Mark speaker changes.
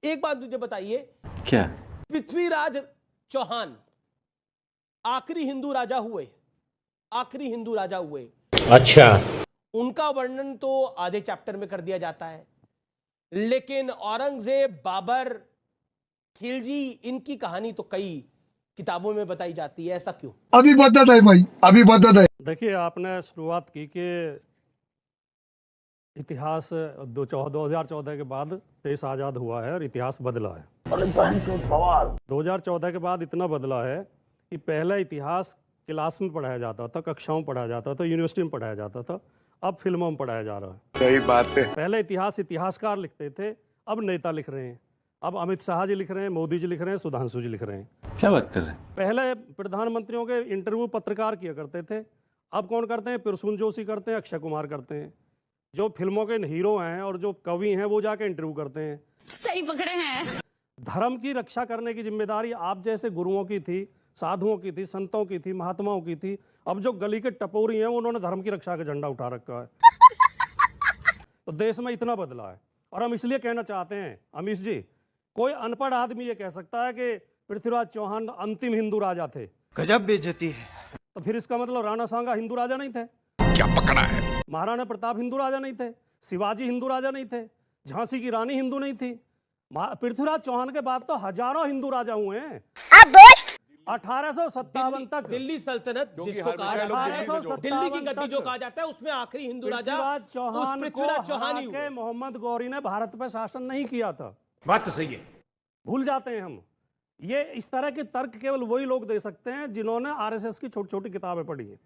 Speaker 1: एक बात मुझे बताइए,
Speaker 2: क्या?
Speaker 1: पृथ्वीराज चौहान आखिरी हिंदू राजा हुए, आखिरी हिंदू राजा हुए।
Speaker 3: अच्छा,
Speaker 1: उनका वर्णन तो आधे चैप्टर में कर दिया जाता है, लेकिन औरंगजेब, बाबर, खिलजी, इनकी कहानी तो कई किताबों में बताई जाती है। ऐसा क्यों?
Speaker 4: अभी बता है भाई, अभी बता है।
Speaker 5: देखिए, आपने शुरुआत की कि इतिहास 2014 के बाद देश आज़ाद हुआ है और इतिहास बदला है। 2014 के बाद इतना बदला है कि पहले इतिहास क्लास में पढ़ाया जाता था, कक्षाओं में पढ़ाया जाता था, यूनिवर्सिटी में पढ़ाया जाता था, अब फिल्मों में पढ़ाया जा रहा है।
Speaker 4: सही बात है।
Speaker 5: पहले इतिहास इतिहासकार लिखते थे, अब नेता लिख रहे हैं। अब अमित शाह जी लिख रहे हैं, मोदी जी लिख रहे हैं, सुधांशु जी लिख रहे हैं।
Speaker 2: क्या बात कर रहे हैं?
Speaker 5: पहले प्रधानमंत्रियों के इंटरव्यू पत्रकार किया करते थे, अब कौन करते हैं? प्रसून जोशी करते हैं, अक्षय कुमार करते हैं। जो फिल्मों के हीरो हैं और जो कवि हैं वो जाके इंटरव्यू करते हैं।
Speaker 6: सही पकड़े हैं।
Speaker 5: धर्म की रक्षा करने की जिम्मेदारी आप जैसे गुरुओं की थी, साधुओं की थी, संतों की थी, महात्माओं की थी। अब जो गली के टपोरी हैं उन्होंने धर्म की रक्षा का झंडा उठा रखा है। तो देश में इतना बदला है। और हम इसलिए कहना चाहते हैं, अमीश जी, कोई अनपढ़ आदमी ये कह सकता है कि पृथ्वीराज चौहान अंतिम हिंदू राजा थे।
Speaker 2: गजब बेइज्जती है।
Speaker 5: तो फिर इसका मतलब राणा सांगा हिंदू राजा नहीं थे?
Speaker 4: क्या पकड़ा है?
Speaker 5: महाराणा प्रताप हिंदू राजा नहीं थे? शिवाजी हिंदू राजा नहीं थे? झांसी की रानी हिंदू नहीं थी? पृथ्वीराज चौहान के बाद तो हजारों हिंदू राजा हुए हैं। 1857 तक
Speaker 1: दिल्ली सल्तनत जिसको कहा जाता है, दिल्ली की गद्दी जो कहा जाता है, उसमें आखिरी हिंदू राजा पृथ्वीराज चौहान ही हुए।
Speaker 5: मोहम्मद गौरी ने भारत पर शासन नहीं किया था।
Speaker 3: बात तो सही है।
Speaker 5: भूल जाते हैं हम। ये इस तरह के तर्क केवल वही लोग दे सकते हैं जिन्होंने आरएसएस की छोटी छोटी किताबें पढ़ी है।